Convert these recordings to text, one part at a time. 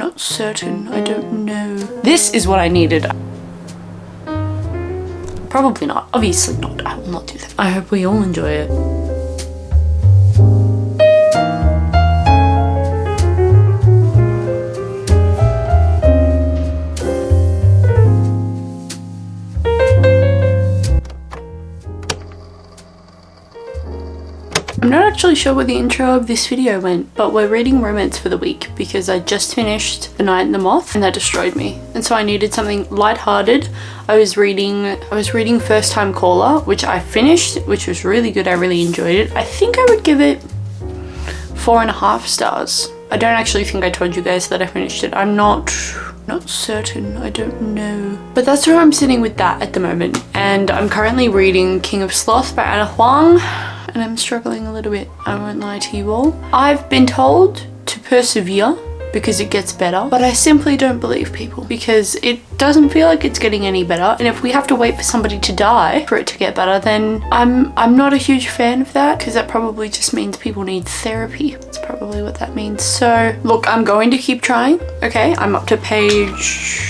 Not certain, I don't know. This is what I needed. Probably not, obviously not, I will not do that. I hope we all enjoy it. I'm not actually sure where the intro of this video went, but we're reading romance for the week because I just finished The Night and the Moth and that destroyed me. And so I needed something lighthearted. I was reading First Time Caller, which I finished, which was really good. I really enjoyed it. I think I would give it 4.5 stars. I don't actually think I told you guys that I finished it. I'm not certain, I don't know. But that's where I'm sitting with that at the moment. And I'm currently reading King of Sloth by Anna Huang. And I'm struggling a little bit, I won't lie to you all. I've been told to persevere because it gets better, but I simply don't believe people because it doesn't feel like it's getting any better. And if we have to wait for somebody to die for it to get better, then I'm not a huge fan of that because that probably just means people need therapy. That's probably what that means. So look, I'm going to keep trying. Okay, I'm up to page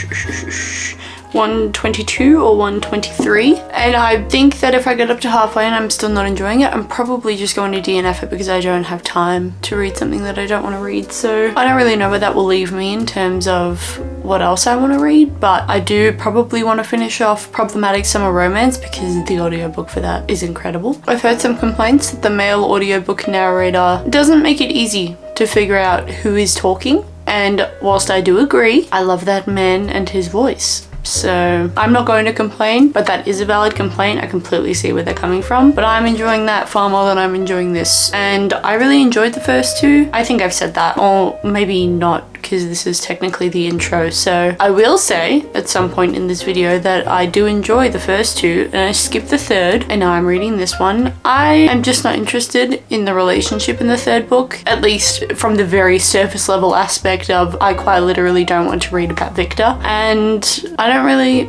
122 or 123, and I think that if I get up to halfway and I'm still not enjoying it, I'm probably just going to DNF it because I don't have time to read something that I don't want to read. So I don't really know where that will leave me in terms of what else I want to read, but I do probably want to finish off Problematic Summer Romance because the audiobook for that is incredible. I've heard some complaints that the male audiobook narrator doesn't make it easy to figure out who is talking, and whilst I do agree, I love that man and his voice. So I'm not going to complain, but that is a valid complaint. I completely see where they're coming from, but I'm enjoying that far more than I'm enjoying this. And I really enjoyed the first two. I think I've said that, or maybe not, because this is technically the intro. So I will say at some point in this video that I do enjoy the first two and I skipped the third, and now I'm reading this one. I am just not interested in the relationship in the third book, at least from the very surface level aspect of I quite literally don't want to read about Victor, and I don't really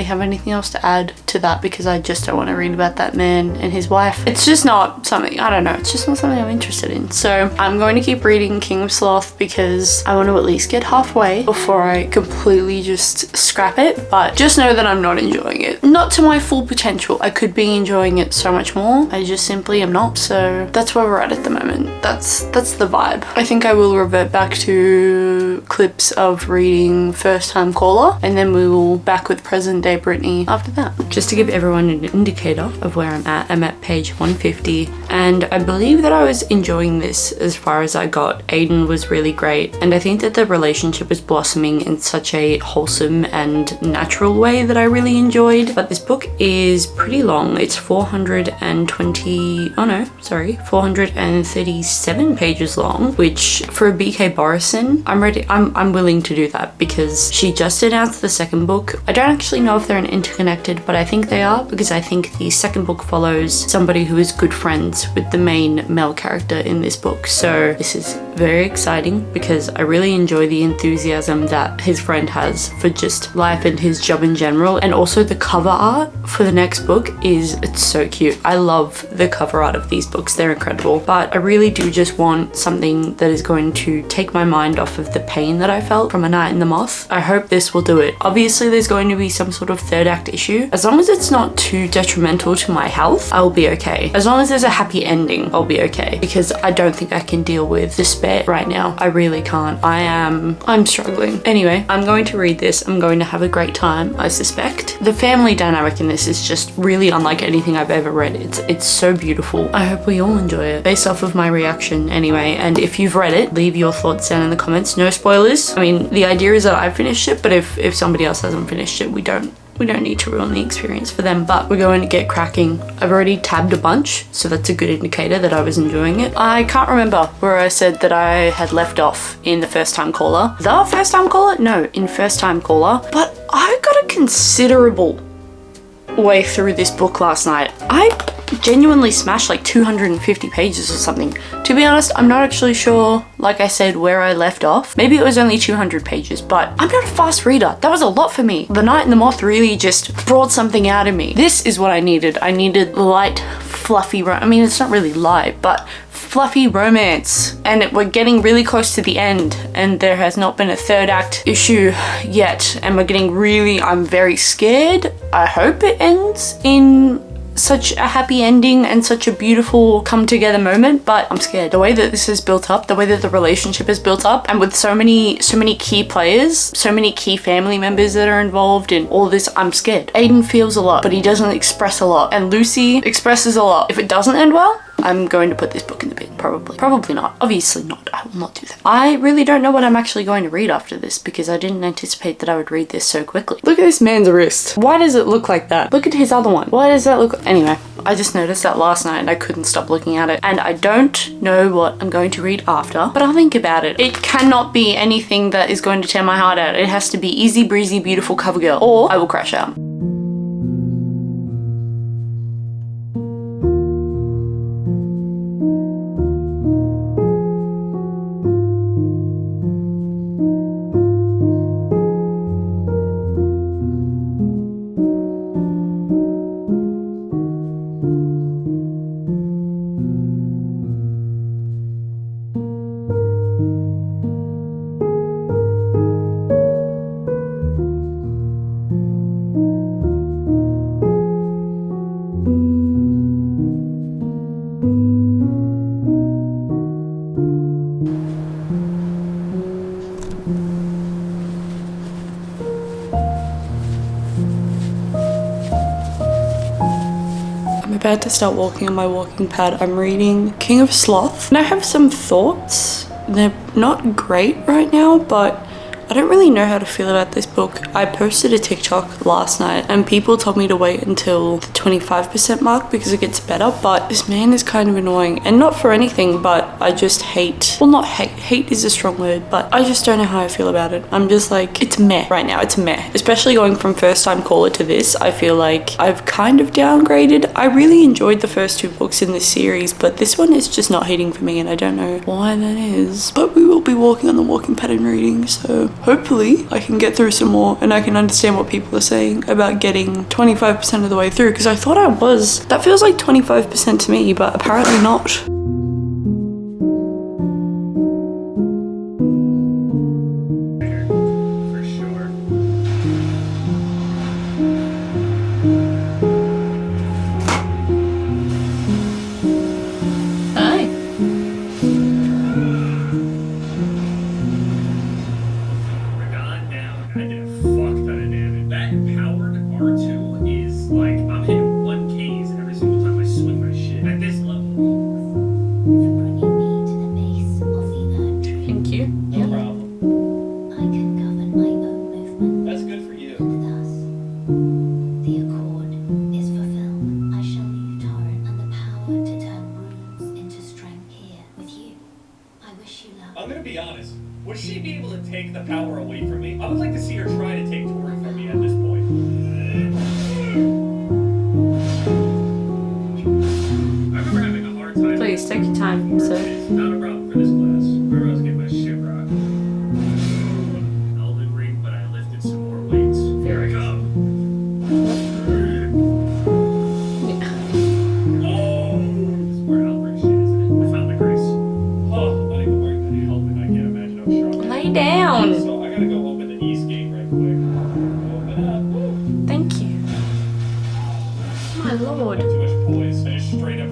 have anything else to add to that because I just don't want to read about that man and his wife. It's just not something, I don't know, it's just not something I'm interested in. So I'm going to keep reading King of Sloth because I want to at least get halfway before I completely just scrap it, but just know that I'm not enjoying it. Not to my full potential. I could be enjoying it so much more. I just simply am not. So that's where we're at the moment. That's the vibe. I think I will revert back to clips of reading First Time Caller, and then we will back with present day Brittany after that. Just to give everyone an indicator of where I'm at page 150, and I believe that I was enjoying this as far as I got. Aiden was really great, and I think that the relationship was blossoming in such a wholesome and natural way that I really enjoyed. But this book is pretty long. It's 437 pages long, which for a BK Borison, I'm willing to do that because she just announced the second book. I don't actually know if they're interconnected, but I think they are because I think the second book follows somebody who is good friends with the main male character in this book. So this is very exciting because I really enjoy the enthusiasm that his friend has for just life and his job in general. And also the cover art for the next book it's so cute. I love the cover art of these books. They're incredible. But I really do just want something that is going to take my mind off of the pain that I felt from A Night in the Moth. I hope this will do it. Obviously there's going to be some sort of third act issue. As long as it's not too detrimental to my health, I will be okay. As long as there's a happy ending, I'll be okay, because I don't think I can deal with despair right now. I really can't. I'm struggling. Anyway, I'm going to read this. I'm going to have a great time, I suspect. The family dynamic in this is just really unlike anything I've ever read. It's so beautiful. I hope we all enjoy it based off of my reaction anyway. And if you've read it, leave your thoughts down in the comments. No spoilers. I mean, the idea is that I finished it, but if somebody else hasn't finished it, we don't need to ruin the experience for them, but we're going to get cracking. I've already tabbed a bunch, so that's a good indicator that I was enjoying it. I can't remember where I said that I had left off in the First Time Caller. The First Time Caller? No, in First Time Caller. But I got a considerable way through this book last night. I genuinely smashed like 250 pages or something. To be honest, I'm not actually sure, like I said, where I left off. Maybe it was only 200 pages, but I'm not a fast reader. That was a lot for me. The Night and the Moth really just brought something out of me. This is what I needed. I needed light, fluffy, I mean, it's not really light, but fluffy romance. And we're getting really close to the end, and there has not been a third act issue yet. And I'm very scared. I hope it ends in such a happy ending and such a beautiful come together moment, but I'm scared. The way that this is built up, the way that the relationship is built up, and with so many key players, so many key family members that are involved in all this, I'm scared. Aiden feels a lot, but he doesn't express a lot, and Lucy expresses a lot. If it doesn't end well, I'm going to put this book in the bin, probably. Probably not. Obviously not. I will not do that. I really don't know what I'm actually going to read after this, because I didn't anticipate that I would read this so quickly. Look at this man's wrist. Why does it look like that? Look at his other one. Why does that look... Anyway, I just noticed that last night and I couldn't stop looking at it. And I don't know what I'm going to read after, but I'll think about it. It cannot be anything that is going to tear my heart out. It has to be easy breezy, beautiful cover girl, or I will crash out. About to start walking on my walking pad. I'm reading King of Sloth, and I have some thoughts. They're not great right now, but I don't really know how to feel about this book. I posted a TikTok last night and people told me to wait until the 25% mark because it gets better, but this man is kind of annoying, and not for anything, but I just hate, well, not hate is a strong word, but I just don't know how I feel about it. I'm just like, it's meh right now. It's meh, especially going from first time caller to this. I feel like I've kind of downgraded. I really enjoyed the first two books in this series, but this one is just not hitting for me, and I don't know why that is. But we will be walking on the walking pad and reading, so hopefully I can get through some more and I can understand what people are saying about getting 25% of the way through, because I thought I was. That feels like 25% to me, but apparently not. I'm gonna be honest. Would she be able to take the power away from me? I would like to see her try to take Tori from me at this point. I remember having a hard time. Please take your time, sir. It's not a problem for this class. Remember I was getting my shit rocked. Elden Ring, but I lifted some more weights. Here I come. Oh, this is where Albert shit, isn't it? I found the grace. Oh, I'm not even wearing that helmet. I can't imagine how strong. Lay down. So I gotta go open the east gate right quick. Open up. Woo. Thank you. My lord. Too much poise. I just straight up.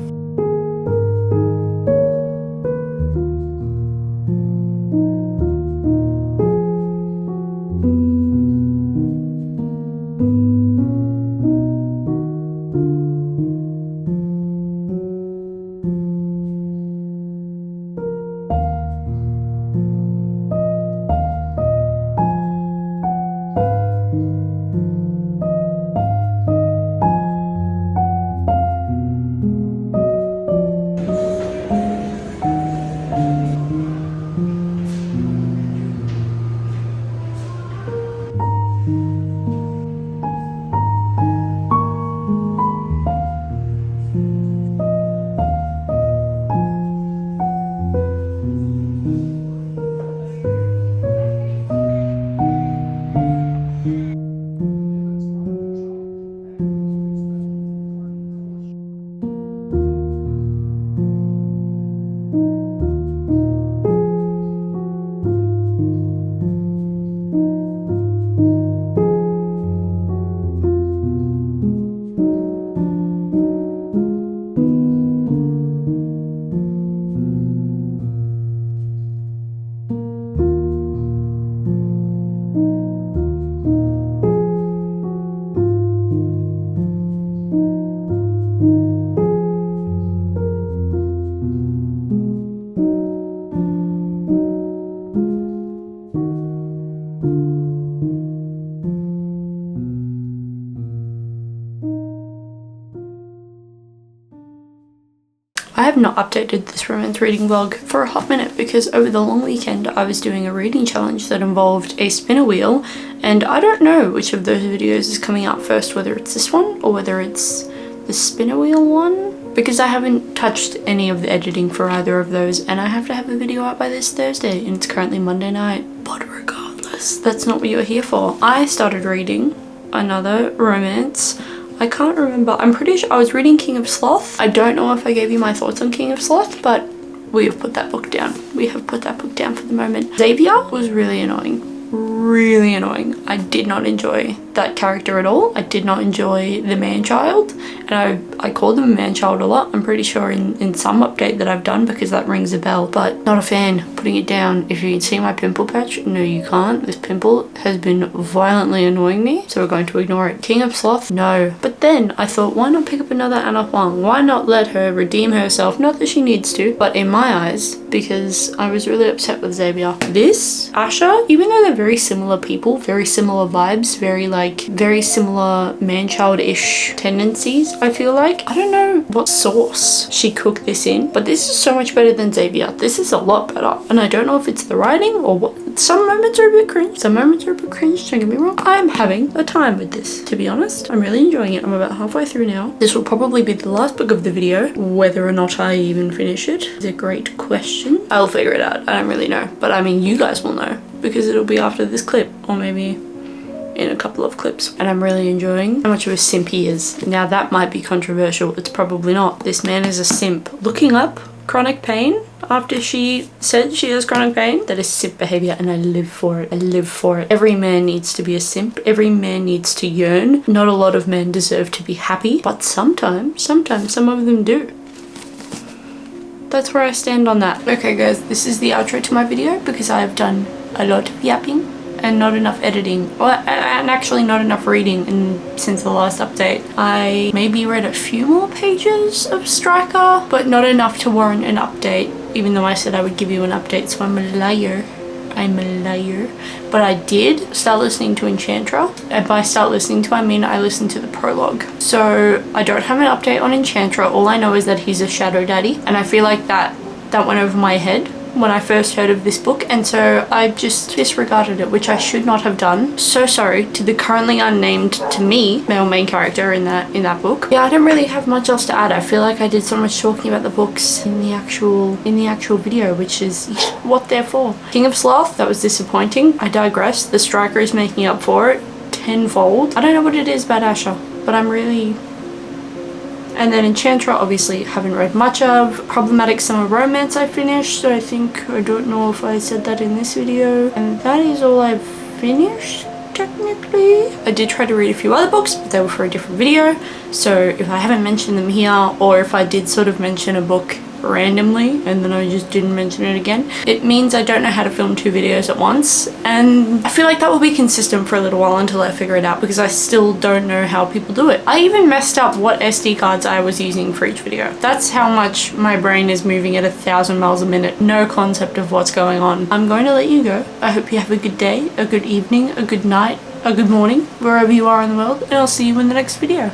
not updated this romance reading vlog for a hot minute because over the long weekend I was doing a reading challenge that involved a spinner wheel, and I don't know which of those videos is coming out first, whether it's this one or whether it's the spinner wheel one, because I haven't touched any of the editing for either of those, and I have to have a video out by this Thursday and it's currently Monday night. But regardless, that's not what you're here for. I started reading another romance. I can't remember. I'm pretty sure I was reading King of Sloth. I don't know if I gave you my thoughts on King of Sloth, but we have put that book down. We have put that book down for the moment. Xavier was really annoying. Really annoying. I did not enjoy that character at all. I did not enjoy the man-child, and I called him a man-child a lot. I'm pretty sure in some update that I've done, because that rings a bell, but not a fan. Putting it down. If you can see my pimple patch, no you can't. This pimple has been violently annoying me, so we're going to ignore it. King of Sloth, no. But then I thought, why not pick up another Anna Huang? Why not let her redeem herself? Not that she needs to, but in my eyes, because I was really upset with Xavier. This, Asha, even though they're very similar people, very similar vibes, very similar man-child-ish tendencies, I feel like. I don't know what sauce she cooked this in, but this is so much better than Xavier. This is a lot better, and I don't know if it's the writing or what. Some moments are a bit cringe, some moments are a bit cringe, don't get me wrong. I'm having a time with this, to be honest. I'm really enjoying it. I'm about halfway through now. This will probably be the last book of the video. Whether or not I even finish it is a great question. I'll figure it out. I don't really know, but I mean, you guys will know, because it'll be after this clip, or maybe in a couple of clips. And I'm really enjoying how much of a simp he is. Now that might be controversial. It's probably not. This man is a simp. Looking up chronic pain after she said she has chronic pain, that is simp behavior, and I live for it. I live for it. Every man needs to be a simp. Every man needs to yearn. Not a lot of men deserve to be happy, but sometimes some of them do. That's where I stand on that. Okay guys, this is the outro to my video because I have done a lot of yapping and not enough editing, and actually not enough reading since the last update. I maybe read a few more pages of Striker, but not enough to warrant an update, even though I said I would give you an update, so I'm a liar. I'm a liar. But I did start listening to Enchantra, and by start listening to I mean I listened to the prologue. So I don't have an update on Enchantra. All I know is that he's a shadow daddy, and I feel like that went over my head when I first heard of this book, and so I just disregarded it, which I should not have done. So sorry to the currently unnamed, to me, male main character in that book. Yeah, I don't really have much else to add. I feel like I did so much talking about the books in the actual video, which is what they're for. King of Sloth, that was disappointing. I digress. The Striker is making up for it tenfold. I don't know what it is about Asha, but I'm really... And then Enchantra, obviously haven't read much of. Problematic Summer Romance I finished, so I don't know if I said that in this video. And that is all I've finished, technically. I did try to read a few other books, but they were for a different video. So if I haven't mentioned them here, or if I did sort of mention a book randomly and then I just didn't mention it again, it means I don't know how to film 2 videos at once, and I feel like that will be consistent for a little while until I figure it out, because I still don't know how people do it. I even messed up what SD cards I was using for each video. That's how much my brain is moving at 1,000 miles a minute. No concept of what's going on. I'm going to let you go. I hope you have a good day, a good evening, a good night, a good morning, wherever you are in the world, and I'll see you in the next video.